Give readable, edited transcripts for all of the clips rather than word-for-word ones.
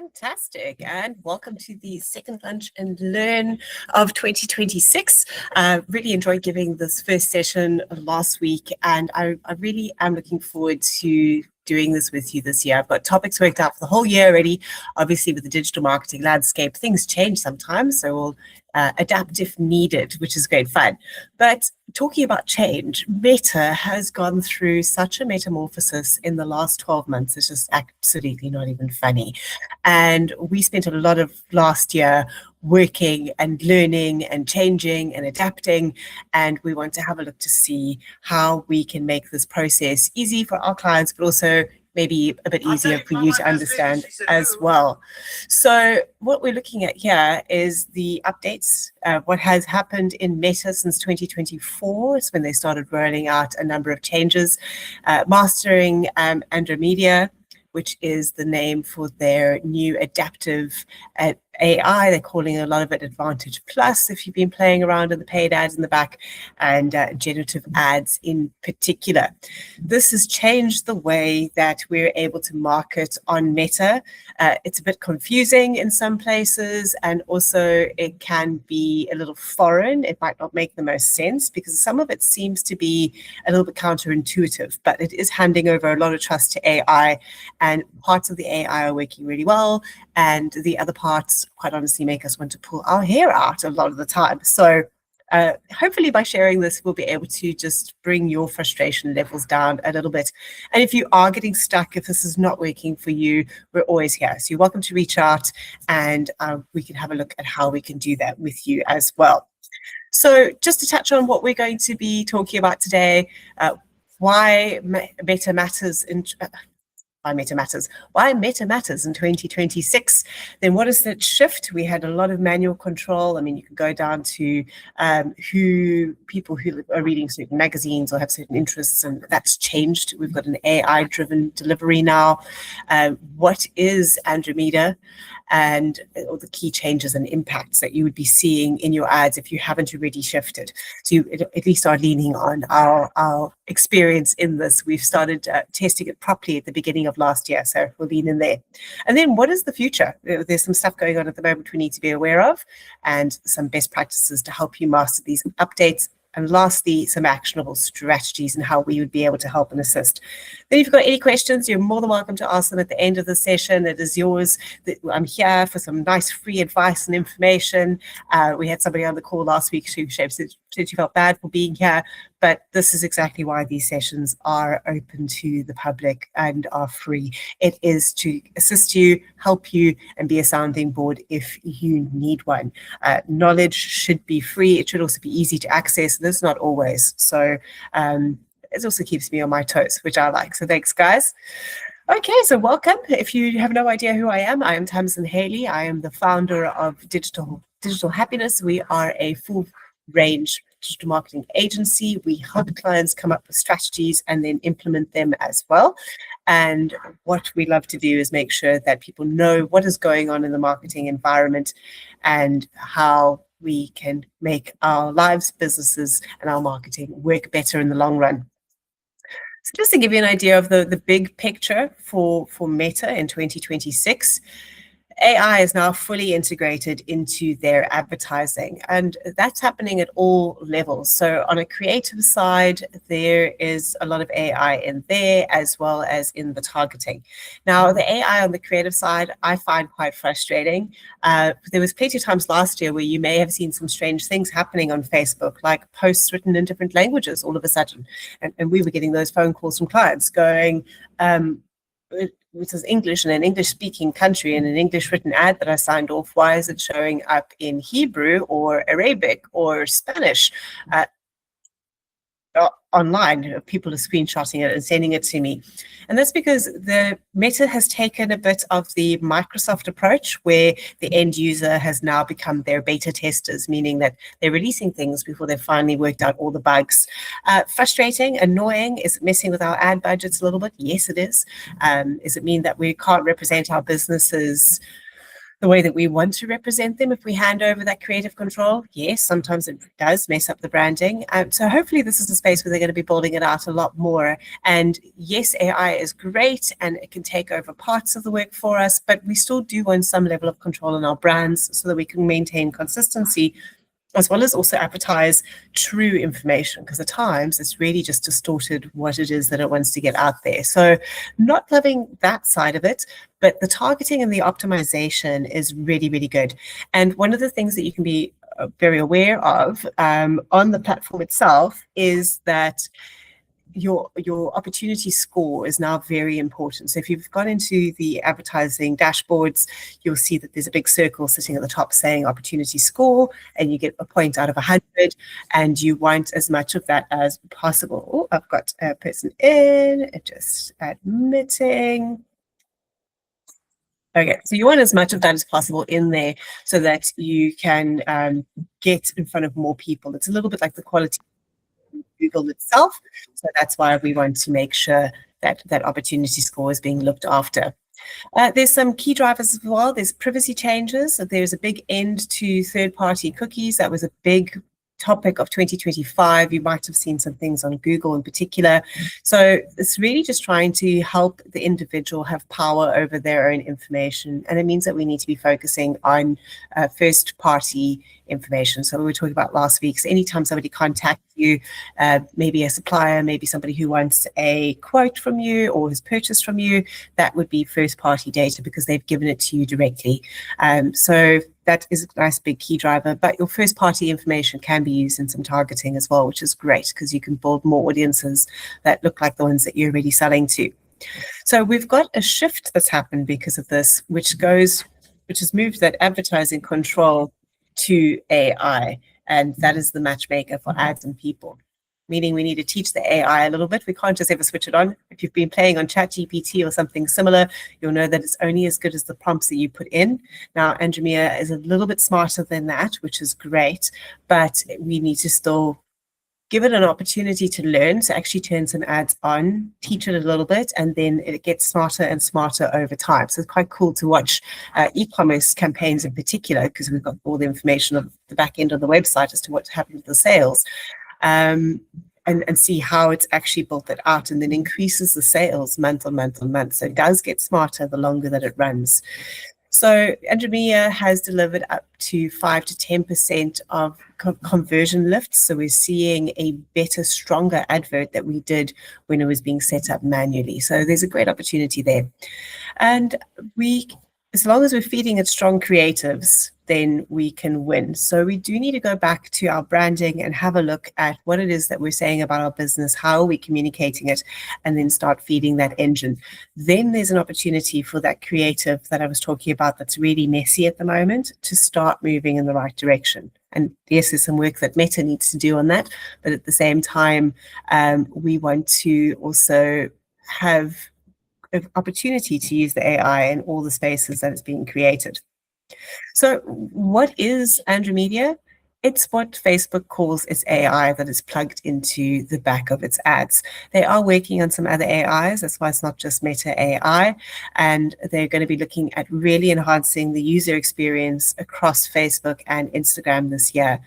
Fantastic, and welcome to the second Lunch and Learn of 2026. Really enjoyed giving this first session last week, and I really am looking forward to doing this with you this year. I've got topics worked out for the whole year already. Obviously, with the digital marketing landscape, things change sometimes, so we'll adapt if needed, which is great fun. But talking about change, Meta has gone through such a metamorphosis in the last 12 months. It's just absolutely not even funny. And we spent a lot of last year working and learning and changing and adapting. And we want to have a look to see how we can make this process easy for our clients, but also maybe a bit easier for you to understand as well. So what we're looking at here is the updates, what has happened in Meta since 2024. It's when they started rolling out a number of changes, mastering Andromeda, which is the name for their new adaptive AI. They're calling a lot of it Advantage Plus if you've been playing around in the paid ads in the back, and generative ads in particular. This has changed the way that we're able to market on Meta. It's a bit confusing in some places, and also it can be a little foreign. It might not make the most sense because some of it seems to be a little bit counterintuitive, but it is handing over a lot of trust to AI, and parts of the AI are working really well, and the other parts, quite honestly, make us want to pull our hair out a lot of the time. So hopefully by sharing this, we'll be able to just bring your frustration levels down a little bit. And if you are getting stuck, if this is not working for you, we're always here. So you're welcome to reach out, and we can have a look at how we can do that with you as well. So just to touch on what we're going to be talking about today, why Meta matters in why Meta matters in 2026. Then what is that shift? We had a lot of manual control. I mean, you can go down to people who are reading certain magazines or have certain interests, and that's changed. We've got an AI-driven delivery now. What is Andromeda? And all the key changes and impacts that you would be seeing in your ads if you haven't already shifted. So you at least are leaning on our experience in this. We've started testing it properly at the beginning of last year, so we'll lean in there. And then what is the future? There's some stuff going on at the moment we need to be aware of, and some best practices to help you master these updates. And lastly, some actionable strategies and how we would be able to help and assist. Then if you've got any questions, you're more than welcome to ask them at the end of the session. It is yours. I'm here for some nice free advice and information. We had somebody on the call last week who said she felt bad for being here, but this is exactly why these sessions are open to the public and are free. It is to assist you, help you, and be a sounding board if you need one. Knowledge should be free. It should also be easy to access. This is not always. So it also keeps me on my toes, which I like. So thanks, guys. Okay, so welcome. If you have no idea who I am Tamsin Haley. I am the founder of Digital Happiness. We are a full range digital marketing agency. We help clients come up with strategies and then implement them as well. And what we love to do is make sure that people know what is going on in the marketing environment and how we can make our lives, businesses, and our marketing work better in the long run. So just to give you an idea of the big picture for Meta in 2026, AI is now fully integrated into their advertising, and that's happening at all levels. So on a creative side, there is a lot of AI in there, as well as in the targeting. Now, the AI on the creative side, I find quite frustrating. There was plenty of times last year where you may have seen some strange things happening on Facebook, like posts written in different languages all of a sudden. And we were getting those phone calls from clients going, which is English in an English-speaking country in an English-written ad that I signed off. Why is it showing up in Hebrew or Arabic or Spanish online? People are screenshotting it and sending it to me. And that's because the Meta has taken a bit of the Microsoft approach, where the end user has now become their beta testers, meaning that they're releasing things before they've finally worked out all the bugs. Frustrating, annoying. Is it messing with our ad budgets a little bit? Yes, it is. Does it mean that we can't represent our businesses the way that we want to represent them if we hand over that creative control. Yes, sometimes it does mess up the branding. So hopefully this is a space where they're going to be building it out a lot more. And yes, AI is great and it can take over parts of the work for us, but we still do want some level of control in our brands so that we can maintain consistency, as well as also advertise true information, because at times it's really just distorted what it is that it wants to get out there. So not loving that side of it, but the targeting and the optimization is really, really good. And one of the things that you can be very aware of on the platform itself is that your opportunity score is now very important. So if you've gone into the advertising dashboards, you'll see that there's a big circle sitting at the top saying opportunity score, and you get a point out of 100, and you want as much of that as possible. Oh, I've got a person in, just admitting. Okay, so you want as much of that as possible in there so that you can get in front of more people. It's a little bit like the quality Google itself. So that's why we want to make sure that that opportunity score is being looked after. There's some key drivers as well. There's privacy changes. There's a big end to third-party cookies. That was a big topic of 2025. You might have seen some things on Google in particular. So it's really just trying to help the individual have power over their own information. And it means that we need to be focusing on first-party information. So we were talking about last week. So anytime somebody contacts you, maybe a supplier, maybe somebody who wants a quote from you or has purchased from you, that would be first-party data because they've given it to you directly. So that is a nice big key driver, but your first party information can be used in some targeting as well, which is great because you can build more audiences that look like the ones that you're already selling to. So we've got a shift that's happened because of this, which has moved that advertising control to AI, and that is the matchmaker for ads and people. Meaning we need to teach the AI a little bit. We can't just ever switch it on. If you've been playing on ChatGPT or something similar, you'll know that it's only as good as the prompts that you put in. Now, Andromeda is a little bit smarter than that, which is great, but we need to still give it an opportunity to learn, to actually turn some ads on, teach it a little bit, and then it gets smarter and smarter over time. So it's quite cool to watch e-commerce campaigns in particular, because we've got all the information of the back end of the website as to what happened with the sales. And see how it's actually built it out, and then increases the sales month on month on month. So it does get smarter the longer that it runs. So Andromeda has delivered up to 5 to 10% of conversion lifts. So we're seeing a better, stronger advert that we did when it was being set up manually. So there's a great opportunity there. And as long as we're feeding it strong creatives, then we can win. So we do need to go back to our branding and have a look at what it is that we're saying about our business, how are we communicating it, and then start feeding that engine. Then there's an opportunity for that creative that I was talking about that's really messy at the moment to start moving in the right direction. And yes, there's some work that Meta needs to do on that, but at the same time, we want to also have an opportunity to use the AI in all the spaces that it's being created. So what is Andromeda? It's what Facebook calls its AI that is plugged into the back of its ads. They are working on some other AIs. That's why it's not just Meta AI. And they're going to be looking at really enhancing the user experience across Facebook and Instagram this year.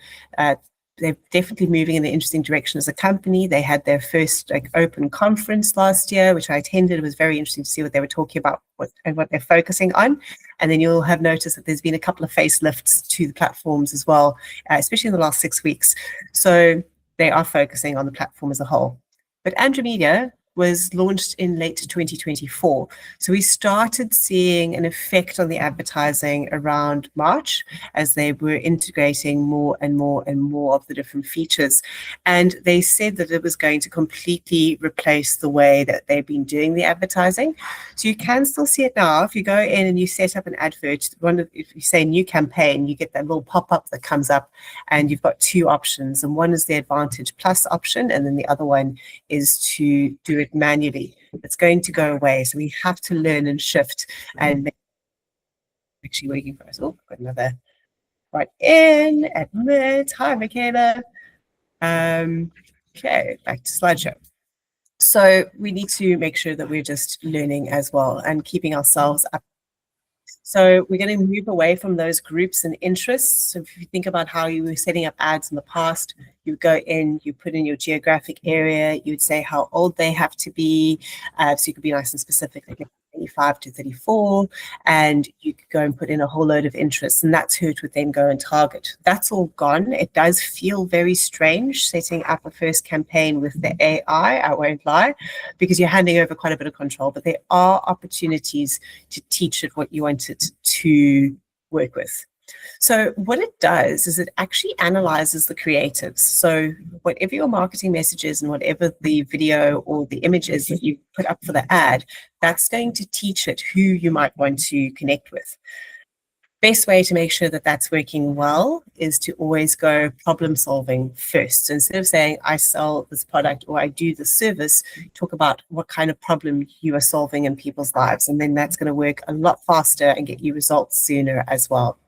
They're definitely moving in an interesting direction as a company. They had their first open conference last year, which I attended. It was very interesting to see what they were talking about and what they're focusing on. And then you'll have noticed that there's been a couple of facelifts to the platforms as well, especially in the last 6 weeks. So they are focusing on the platform as a whole. But Andromeda was launched in late 2024. So we started seeing an effect on the advertising around March as they were integrating more and more and more of the different features. And they said that it was going to completely replace the way that they've been doing the advertising. So you can still see it now. If you go in and you set up an advert, if you say new campaign, you get that little pop-up that comes up and you've got two options. And one is the Advantage Plus option, and then the other one is to do it manually. It's going to go away. So we have to learn and shift and make actually working for us. Oh, got another right in, admit. Hi, Michaela. Okay, back to slideshow. So we need to make sure that we're just learning as well and keeping ourselves up. So we're going to move away from those groups and interests. So if you think about how you were setting up ads in the past, you go in, you put in your geographic area, you'd say how old they have to be. So you could be nice and specific, like 25 to 34, and you could go and put in a whole load of interests, and that's who it would then go and target. That's all gone. It does feel very strange setting up a first campaign with the AI, I won't lie, because you're handing over quite a bit of control, but there are opportunities to teach it what you want it to work with. So what it does is it actually analyzes the creatives. So whatever your marketing message is and whatever the video or the image is that you put up for the ad, that's going to teach it who you might want to connect with. Best way to make sure that that's working well is to always go problem solving first. So instead of saying, I sell this product or I do this service, talk about what kind of problem you are solving in people's lives. And then that's going to work a lot faster and get you results sooner as well.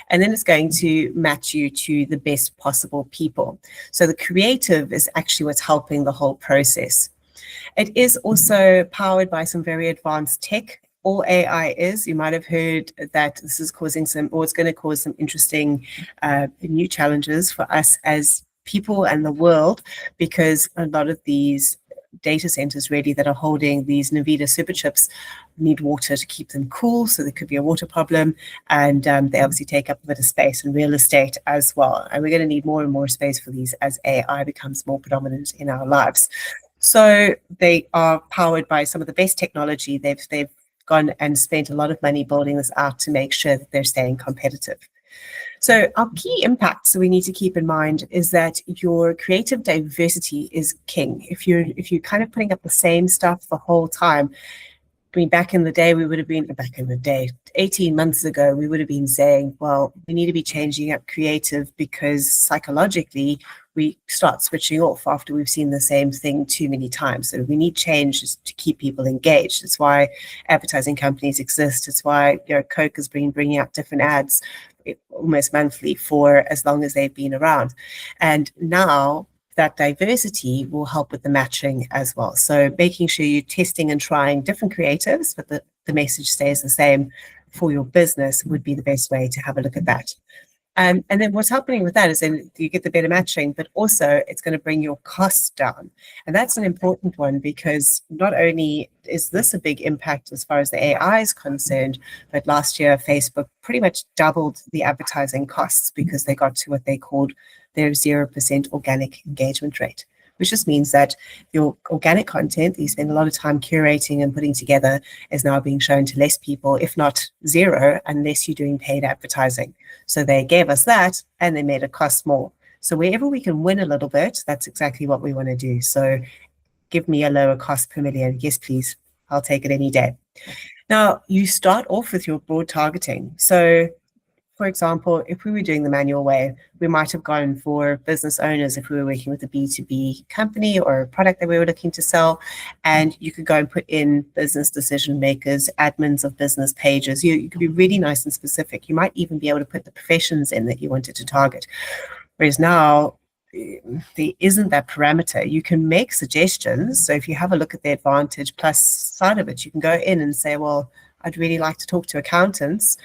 And then it's going to match you to the best possible people. So the creative is actually what's helping the whole process. It is also powered by some very advanced tech. All AI is. You might have heard that this is causing some, or it's going to cause some interesting new challenges for us as people and the world, because a lot of these data centers really that are holding these Nvidia superchips need water to keep them cool, so there could be a water problem, and they obviously take up a bit of space and real estate as well. And we're going to need more and more space for these as AI becomes more predominant in our lives. So they are powered by some of the best technology. They've gone and spent a lot of money building this out to make sure that they're staying competitive. So our key impacts that we need to keep in mind is that your creative diversity is king. If you're kind of putting up the same stuff the whole time, I mean, back in the day, 18 months ago, we would have been saying, well, we need to be changing up creative because psychologically we start switching off after we've seen the same thing too many times. So we need changes to keep people engaged. It's why advertising companies exist. It's why Coke has been bringing out different ads almost monthly for as long as they've been around. And now that diversity will help with the matching as well. So making sure you're testing and trying different creatives, but the message stays the same for your business would be the best way to have a look at that. And then what's happening with that is then you get the better matching, but also it's going to bring your costs down. And that's an important one, because not only is this a big impact as far as the AI is concerned, but last year Facebook pretty much doubled the advertising costs because they got to what they called their 0% organic engagement rate, which just means that your organic content that you spend a lot of time curating and putting together is now being shown to less people, if not zero, unless you're doing paid advertising. So they gave us that and they made it cost more. So wherever we can win a little bit, that's exactly what we want to do. So give me a lower cost per million. Yes, please. I'll take it any day. Now, you start off with your broad targeting. So for example, if we were doing the manual way, we might have gone for business owners if we were working with a B2B company or a product that we were looking to sell. And you could go and put in business decision makers, admins of business pages. You could be really nice and specific. You might even be able to put the professions in that you wanted to target. Whereas now, there isn't that parameter. You can make suggestions. So if you have a look at the Advantage Plus side of it, you can go in and say, well, I'd really like to talk to accountants.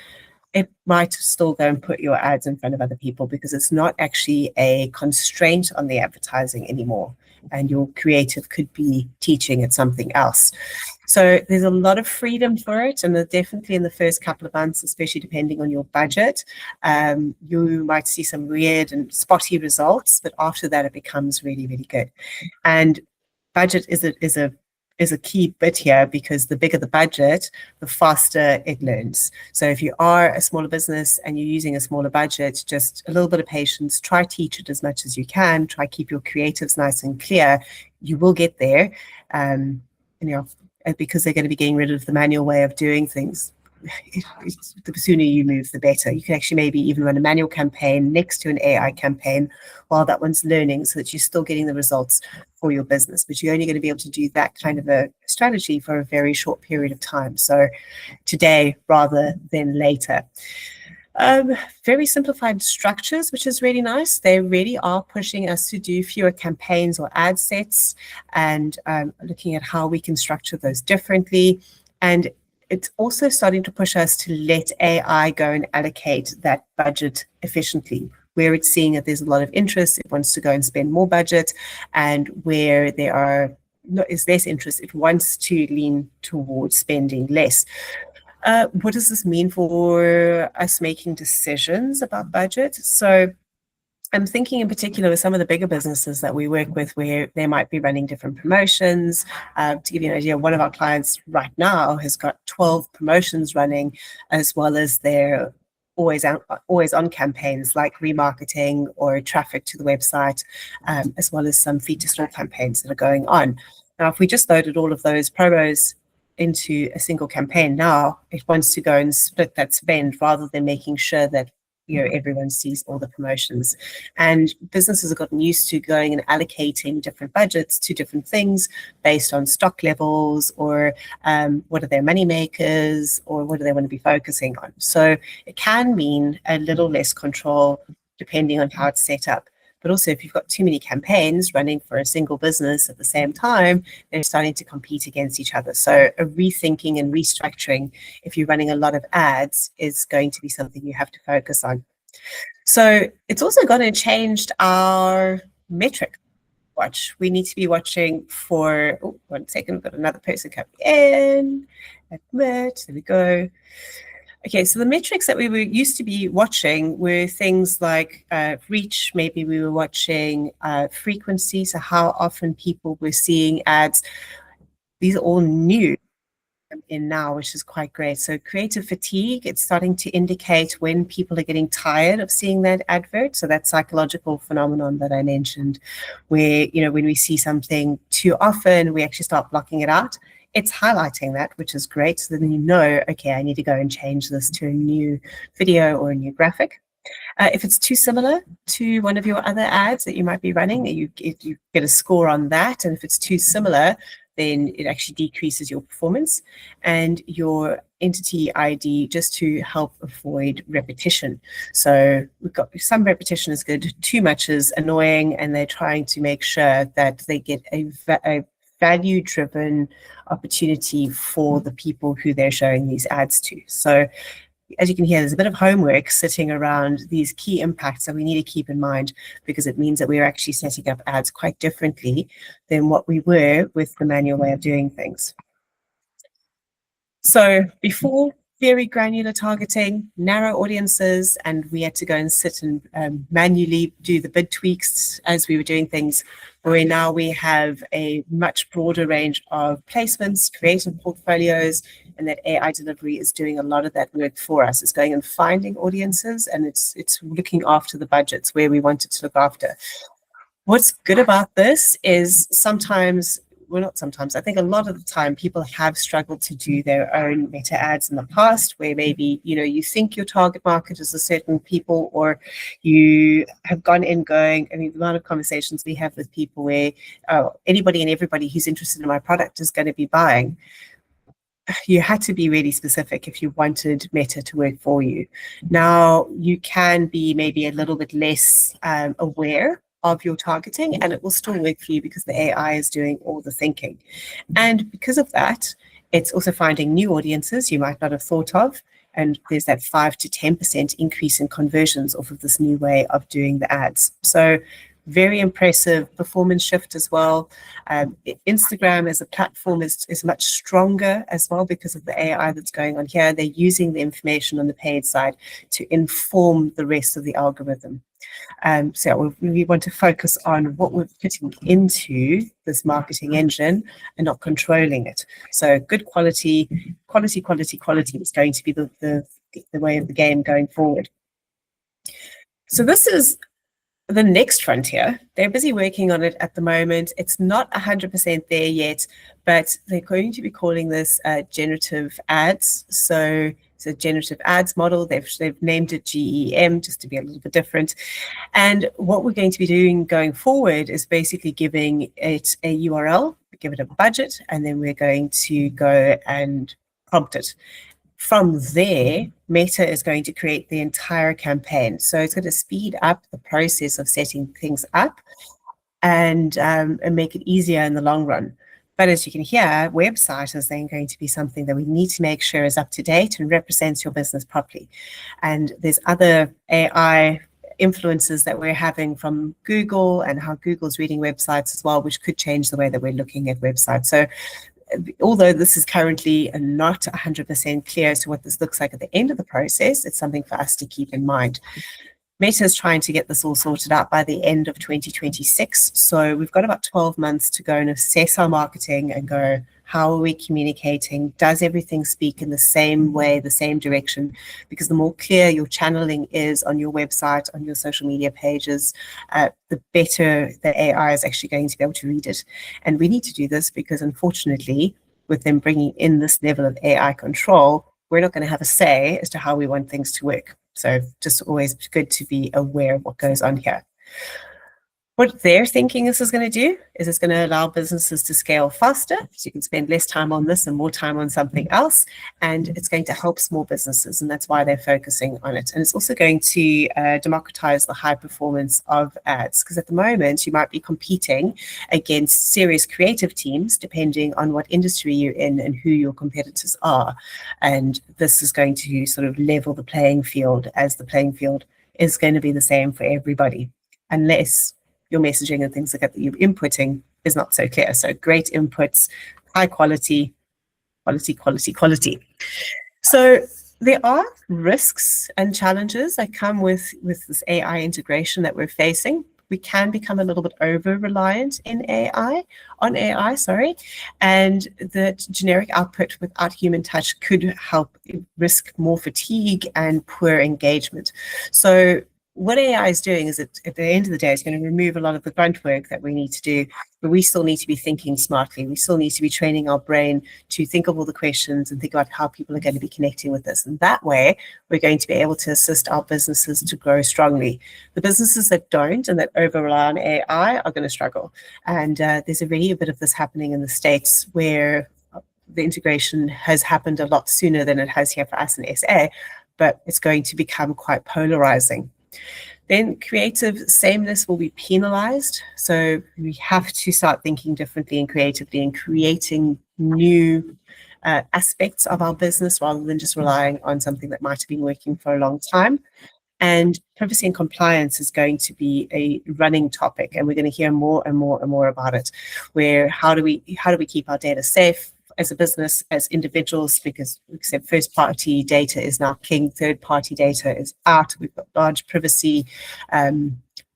It might still go and put your ads in front of other people because it's not actually a constraint on the advertising anymore. And your creative could be teaching it something else. So there's a lot of freedom for it. And definitely in the first couple of months, especially depending on your budget, you might see some weird and spotty results. But after that, it becomes really, really good. And budget is a key bit here, because the bigger the budget, the faster it learns. So if you are a smaller business and you're using a smaller budget, just a little bit of patience, try teach it as much as you can, try keep your creatives nice and clear. You will get there, because they're going to be getting rid of the manual way of doing things. The sooner you move, the better. You can actually maybe even run a manual campaign next to an AI campaign while that one's learning, so that you're still getting the results for your business. But you're only going to be able to do that kind of a strategy for a very short period of time. So today rather than later. Very simplified structures, which is really nice. They really are pushing us to do fewer campaigns or ad sets, and looking at how we can structure those differently. And it's also starting to push us to let AI go and allocate that budget efficiently. Where it's seeing that there's a lot of interest, it wants to go and spend more budget, and where there is less interest, it wants to lean towards spending less. What does this mean for us making decisions about budget? So I'm thinking in particular with some of the bigger businesses that we work with where they might be running different promotions. To give you an idea, one of our clients right now has got 12 promotions running, as well as their always on campaigns like remarketing or traffic to the website, as well as some feed to store campaigns that are going on. Now, if we just loaded all of those promos into a single campaign now, it wants to go and split that spend rather than making sure that everyone sees all the promotions. And businesses have gotten used to going and allocating different budgets to different things based on stock levels or what are their money makers or what do they want to be focusing on. So it can mean a little less control depending on how it's set up. But also, if you've got too many campaigns running for a single business at the same time, they're starting to compete against each other. So a rethinking and restructuring, if you're running a lot of ads, is going to be something you have to focus on. So it's also gone and changed our metric watch. We need to be watching for, 1 second, we've got another person coming in. Admit, there we go. Okay, so the metrics that we were used to be watching were things like reach. Maybe we were watching frequency, so how often people were seeing ads. These are all new in now, which is quite great. So creative fatigue, it's starting to indicate when people are getting tired of seeing that advert. So that psychological phenomenon that I mentioned, where, when we see something too often, we actually start blocking it out. It's highlighting that, which is great. So then okay, I need to go and change this to a new video or a new graphic. If it's too similar to one of your other ads that you might be running, you get a score on that. And if it's too similar, then it actually decreases your performance and your entity ID, just to help avoid repetition. So we've got some repetition is good, too much is annoying, and they're trying to make sure that they get a value-driven opportunity for the people who they're showing these ads to. So as you can hear, there's a bit of homework sitting around these key impacts that we need to keep in mind, because it means that we're actually setting up ads quite differently than what we were with the manual way of doing things. So before, very granular targeting, narrow audiences, and we had to go and sit and manually do the bid tweaks as we were doing things, where now we have a much broader range of placements, creative portfolios, and that AI delivery is doing a lot of that work for us. It's going and finding audiences, and it's looking after the budgets where we want it to look after. What's good about this is I think a lot of the time people have struggled to do their own meta ads in the past, where maybe, you think your target market is a certain people, or you have gone in going, the amount of conversations we have with people where anybody and everybody who's interested in my product is going to be buying. You had to be really specific if you wanted Meta to work for you. Now you can be maybe a little bit less aware of your targeting, and it will still work for you because the AI is doing all the thinking. And because of that, it's also finding new audiences you might not have thought of. And there's that 5 to 10% increase in conversions off of this new way of doing the ads. So very impressive performance shift as well. Instagram as a platform is much stronger as well because of the AI that's going on here. They're using the information on the paid side to inform the rest of the algorithm. So we want to focus on what we're putting into this marketing engine and not controlling it. So good quality is going to be the way of the game going forward. So this is the next frontier. They're busy working on it at the moment. It's not 100% there yet, but they're going to be calling this generative ads. So it's a generative ads model. They've named it GEM just to be a little bit different. And what we're going to be doing going forward is basically giving it a URL, give it a budget, and then we're going to go and prompt it. From there, Meta is going to create the entire campaign. So it's going to speed up the process of setting things up and make it easier in the long run. But as you can hear, website is then going to be something that we need to make sure is up to date and represents your business properly. And there's other AI influences that we're having from Google and how Google's reading websites as well, which could change the way that we're looking at websites. So although this is currently not 100% clear as to what this looks like at the end of the process, it's something for us to keep in mind. Meta is trying to get this all sorted out by the end of 2026. So we've got about 12 months to go and assess our marketing and go, how are we communicating? Does everything speak in the same way, the same direction? Because the more clear your channeling is on your website, on your social media pages, the better the AI is actually going to be able to read it. And we need to do this because, unfortunately, with them bringing in this level of AI control, we're not going to have a say as to how we want things to work. So just always good to be aware of what goes on here. What they're thinking this is going to do is it's going to allow businesses to scale faster, so you can spend less time on this and more time on something else, and it's going to help small businesses, and that's why they're focusing on it. And it's also going to democratize the high performance of ads, because at the moment you might be competing against serious creative teams depending on what industry you're in and who your competitors are. And this is going to sort of level the playing field, as the playing field is going to be the same for everybody, unless your messaging and things like that you're inputting is not so clear. So great inputs, high quality. So there are risks and challenges that come with this AI integration that we're facing. We can become a little bit over-reliant on AI, and that generic output without human touch could help risk more fatigue and poor engagement. So what AI is doing is at the end of the day, it's going to remove a lot of the grunt work that we need to do, but we still need to be thinking smartly. We still need to be training our brain to think of all the questions and think about how people are going to be connecting with this. And that way, we're going to be able to assist our businesses to grow strongly. The businesses that don't and that over-rely on AI are going to struggle. And there's already a bit of this happening in the States, where the integration has happened a lot sooner than it has here for us in SA, but it's going to become quite polarizing. Then creative sameness will be penalized. So we have to start thinking differently and creatively and creating new aspects of our business rather than just relying on something that might have been working for a long time. And privacy and compliance is going to be a running topic, and we're going to hear more and more and more about it. Where how do we keep our data safe as a business, as individuals, because except first-party data is now king, third-party data is out. We've got large privacy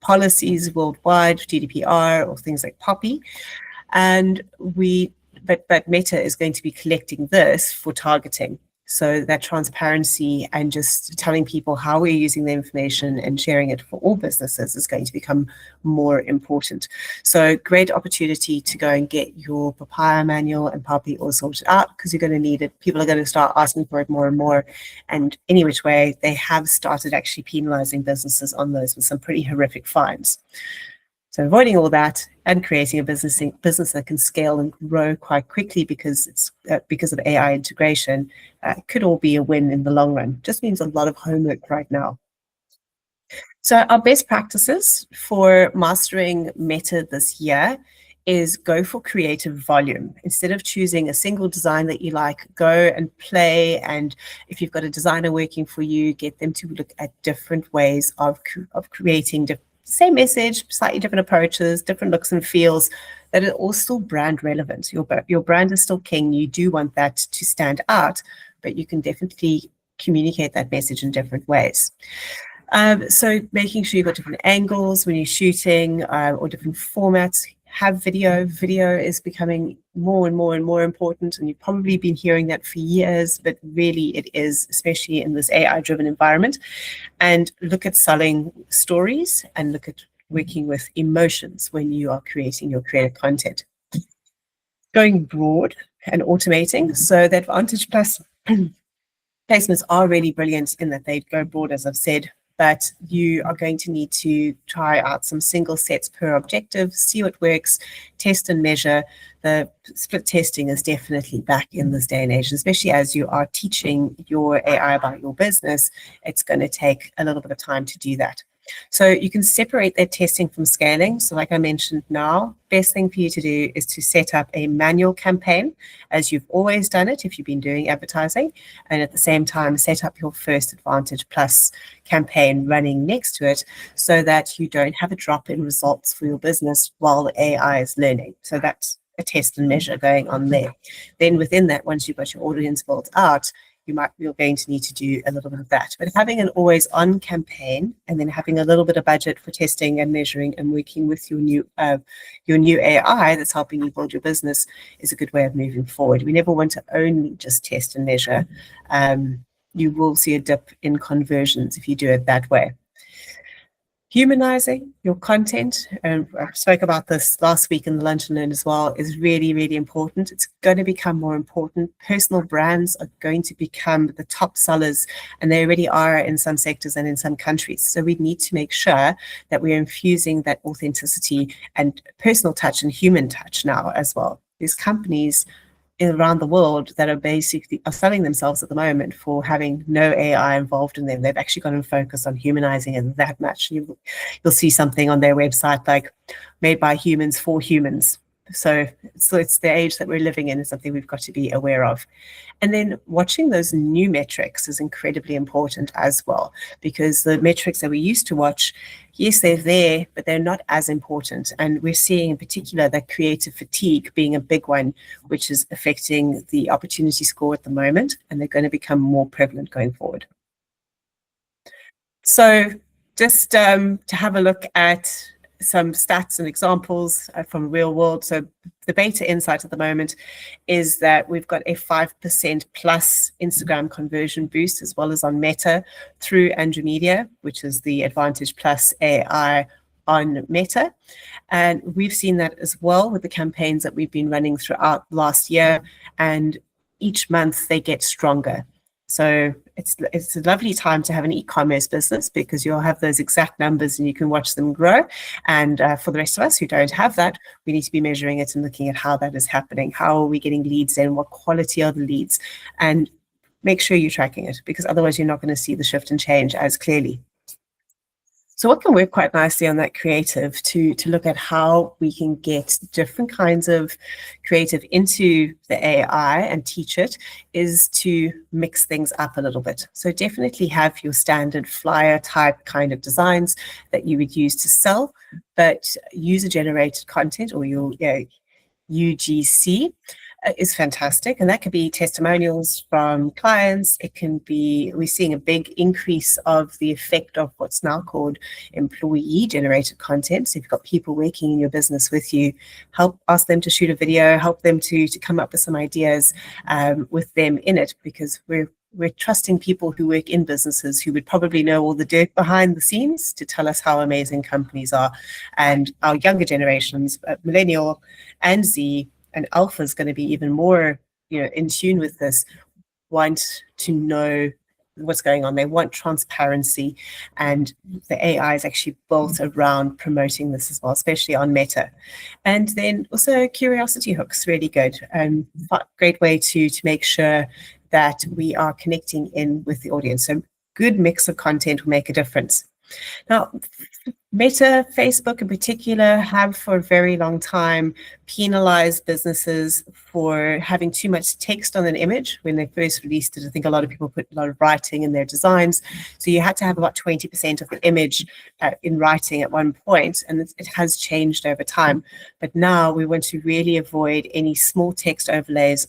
policies worldwide, GDPR or things like POPI, and but Meta is going to be collecting this for targeting. So that transparency and just telling people how we're using the information and sharing it for all businesses is going to become more important. So great opportunity to go and get your papaya manual and POPI all sorted out, because you're going to need it. People are going to start asking for it more and more. And any which way, they have started actually penalizing businesses on those with some pretty horrific fines. So avoiding all that and creating a business that can scale and grow quite quickly because of AI integration could all be a win in the long run. Just means a lot of homework right now. So our best practices for mastering Meta this year is go for creative volume. Instead of choosing a single design that you like, go and play. And if you've got a designer working for you, get them to look at different ways of creating same message, slightly different approaches, different looks and feels, that are all still brand relevant. Your brand is still king. You do want that to stand out, but you can definitely communicate that message in different ways. So making sure you've got different angles when you're shooting, or different formats. Have video. Video is becoming more and more and more important, and you've probably been hearing that for years, but really it is, especially in this AI-driven environment. And look at selling stories and look at working with emotions when you are creating your creative content. Going broad and automating. So the Advantage Plus placements are really brilliant in that they go broad, as I've said, but you are going to need to try out some single sets per objective, see what works, test and measure. The split testing is definitely back in this day and age, especially as you are teaching your AI about your business. It's going to take a little bit of time to do that. So you can separate that testing from scaling. So like I mentioned now, best thing for you to do is to set up a manual campaign as you've always done it if you've been doing advertising, and at the same time set up your first Advantage Plus campaign running next to it so that you don't have a drop in results for your business while the AI is learning. So that's a test and measure going on there. Then within that, once you've got your audience built out, you're going to need to do a little bit of that. But having an always on campaign and then having a little bit of budget for testing and measuring and working with your new AI that's helping you build your business is a good way of moving forward. We never want to only just test and measure. You will see a dip in conversions if you do it that way. Humanizing your content, and I spoke about this last week in the Lunch and Learn as well, is really, really important. It's going to become more important. Personal brands are going to become the top sellers, and they already are in some sectors and in some countries. So we need to make sure that we're infusing that authenticity and personal touch and human touch now as well. These companies around the world that are basically selling themselves at the moment for having no AI involved in them. They've actually got to focus on humanizing it that much. You'll see something on their website like made by humans for humans. So it's the age that we're living in is something we've got to be aware of. And then watching those new metrics is incredibly important as well, because the metrics that we used to watch, yes, they're there, but they're not as important. And we're seeing in particular that creative fatigue being a big one, which is affecting the opportunity score at the moment, and they're going to become more prevalent going forward. So just to have a look at some stats and examples from real world. So the beta insight at the moment is that we've got a 5% plus Instagram conversion boost, as well as on Meta through Andromeda, which is the Advantage Plus AI on Meta. And we've seen that as well with the campaigns that we've been running throughout last year, and each month they get stronger. So it's a lovely time to have an e-commerce business, because you'll have those exact numbers and you can watch them grow. And for the rest of us who don't have that, we need to be measuring it and looking at how that is happening. How are we getting leads in? What quality are the leads? And make sure you're tracking it, because otherwise you're not going to see the shift and change as clearly. So what can work quite nicely on that creative to look at how we can get different kinds of creative into the AI and teach it is to mix things up a little bit. So definitely have your standard flyer type kind of designs that you would use to sell, but user-generated content, or your UGC, is fantastic. And that could be testimonials from clients. It can be, we're seeing a big increase of the effect of what's now called employee generated content. So if you've got people working in your business with you, ask them to shoot a video, help them to come up with some ideas with them in it, because we're trusting people who work in businesses who would probably know all the dirt behind the scenes to tell us how amazing companies are. And our younger generations, millennial and Z and Alpha, is going to be even more, in tune with this, want to know what's going on. They want transparency, and the AI is actually built around promoting this as well, especially on Meta. And then also curiosity hooks, really good. Great way to make sure that we are connecting in with the audience. So good mix of content will make a difference. Now, Meta, Facebook in particular, have for a very long time penalized businesses for having too much text on an image. When they first released it, I think a lot of people put a lot of writing in their designs. So you had to have about 20% of the image in writing at one point, and it has changed over time. But now we want to really avoid any small text overlays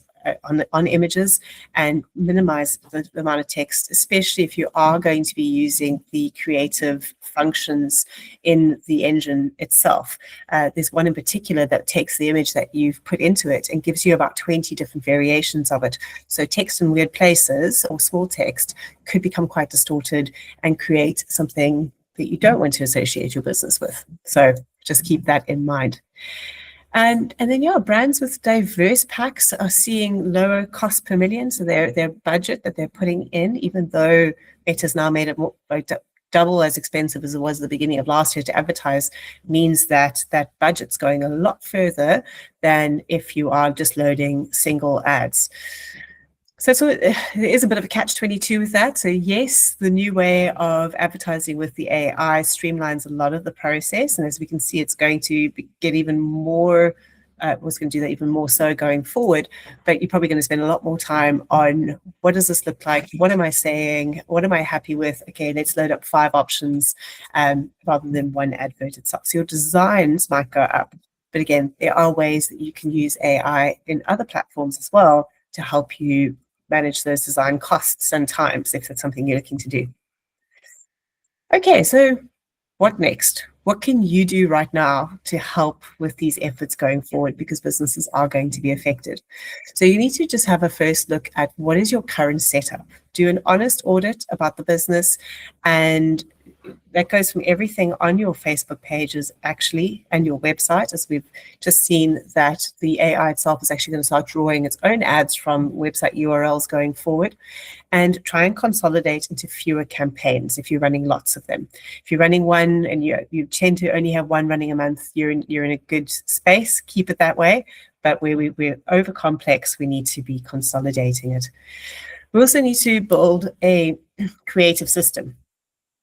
on images and minimize the amount of text, especially if you are going to be using the creative functions in the engine itself. There's one in particular that takes the image that you've put into it and gives you about 20 different variations of it. So text in weird places or small text could become quite distorted and create something that you don't want to associate your business with. So just keep that in mind. And then brands with diverse packs are seeing lower cost per million. So their budget that they're putting in, even though it has now made it more double as expensive as it was at the beginning of last year to advertise, means that that budget's going a lot further than if you are just loading single ads. So there is a bit of a catch-22 with that. So yes, the new way of advertising with the AI streamlines a lot of the process, and as we can see, it's going to get even more. Was going to do that even more so going forward, but you're probably going to spend a lot more time on what does this look like? What am I saying? What am I happy with? Okay, let's load up 5 options rather than one advert itself. So your designs might go up, but again, there are ways that you can use AI in other platforms as well to help you manage those design costs and times if that's something you're looking to do. Okay, so what next? What can you do right now to help with these efforts going forward, because businesses are going to be affected? So you need to just have a first look at what is your current setup. Do an honest audit about the business, and that goes from everything on your Facebook pages actually and your website, as we've just seen that the AI itself is actually going to start drawing its own ads from website URLs going forward, and try and consolidate into fewer campaigns if you're running lots of them. If you're running one and you tend to only have one running a month, you're in a good space, keep it that way. But where we're over complex, we need to be consolidating it. We also need to build a creative system.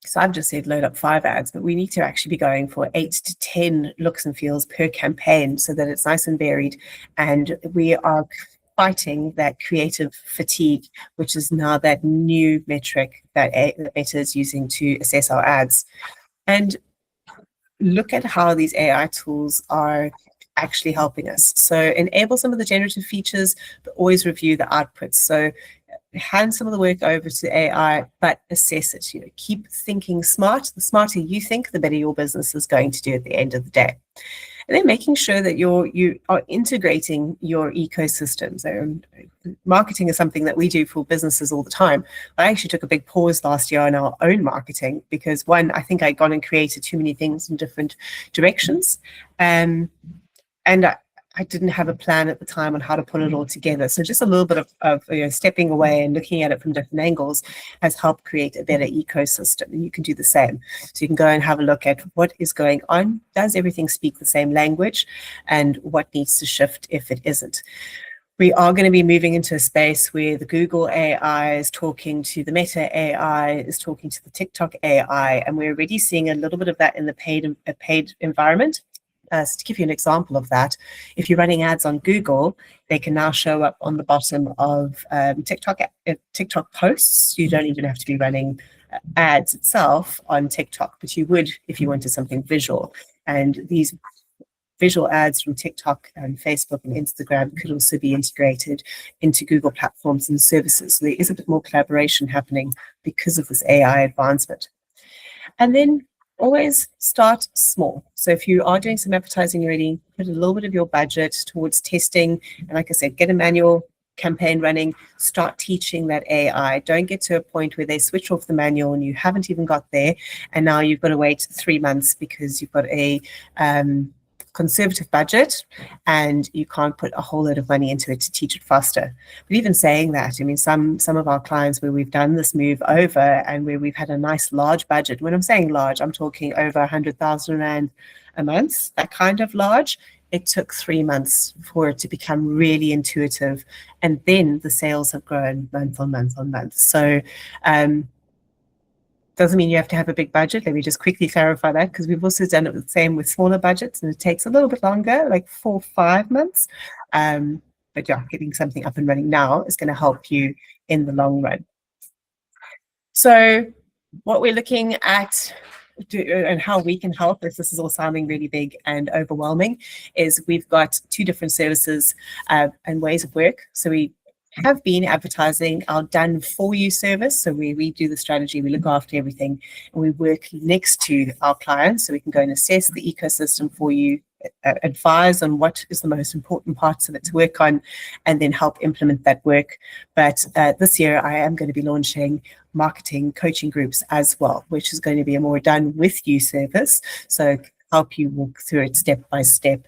So I've just said load up 5 ads, but we need to actually be going for 8 to 10 looks and feels per campaign so that it's nice and varied. And we are fighting that creative fatigue, which is now that new metric that Meta is using to assess our ads. And look at how these AI tools are actually helping us. So enable some of the generative features, but always review the outputs. So hand some of the work over to AI, but assess it. Keep thinking smart. The smarter you think, the better your business is going to do at the end of the day. And then making sure that you are integrating your ecosystems. So marketing is something that we do for businesses all the time. I actually took a big pause last year on our own marketing because, one, I think I'd gone and created too many things in different directions. And I didn't have a plan at the time on how to put it all together. So just a little bit of stepping away and looking at it from different angles has helped create a better ecosystem. And you can do the same. So you can go and have a look at what is going on. Does everything speak the same language? And what needs to shift if it isn't? We are going to be moving into a space where the Google AI is talking to the Meta AI, is talking to the TikTok AI, and we're already seeing a little bit of that in the paid environment. So to give you an example of that, if you're running ads on Google, they can now show up on the bottom of TikTok posts. You don't even have to be running ads itself on TikTok, but you would if you wanted something visual. And these visual ads from TikTok and Facebook and Instagram could also be integrated into Google platforms and services. So there is a bit more collaboration happening because of this AI advancement. And then always start small. So if you are doing some advertising already, put a little bit of your budget towards testing. And like I said, get a manual campaign running, start teaching that AI. Don't get to a point where they switch off the manual and you haven't even got there. And now you've got to wait 3 months because you've got a conservative budget and you can't put a whole lot of money into it to teach it faster. But even saying that, I mean, some of our clients where we've done this move over and where we've had a nice large budget, when I'm saying large, I'm talking over 100,000 Rand a month, that kind of large. It took 3 months for it to become really intuitive. And then the sales have grown month on month on month. So doesn't mean you have to have a big budget. Let me just quickly clarify that, because we've also done it the same with smaller budgets and it takes a little bit longer, like 4 or 5 months. But yeah, getting something up and running now is going to help you in the long run. So what we're looking at and how we can help, if this is all sounding really big and overwhelming, is we've got 2 different services and ways of work. So we have been advertising our done for you service. So we do the strategy, we look after everything, and we work next to our clients so we can go and assess the ecosystem for you, advise on what is the most important parts of it to work on, and then help implement that work. But this year I am going to be launching marketing coaching groups as well, which is going to be a more done with you service. So help you walk through it step by step.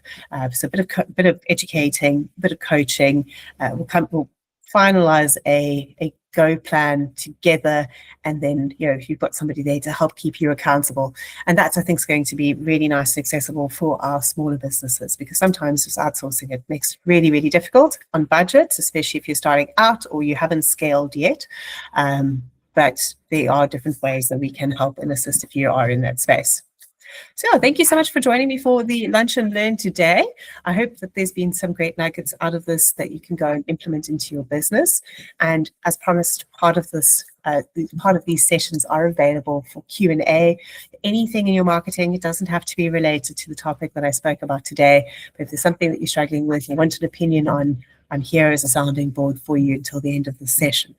So a bit of educating, a bit of coaching. We'll finalize a go plan together, and then you've got somebody there to help keep you accountable. And that's, I think, is going to be really nice and accessible for our smaller businesses, because sometimes just outsourcing it makes it really, really difficult on budgets, especially if you're starting out or you haven't scaled yet. But there are different ways that we can help and assist if you are in that space. So thank you so much for joining me for the Lunch and Learn today. I hope that there's been some great nuggets out of this that you can go and implement into your business. And as promised, part of these sessions are available for Q&A. Anything in your marketing, it doesn't have to be related to the topic that I spoke about today. But if there's something that you're struggling with, you want an opinion on, I'm here as a sounding board for you until the end of the session.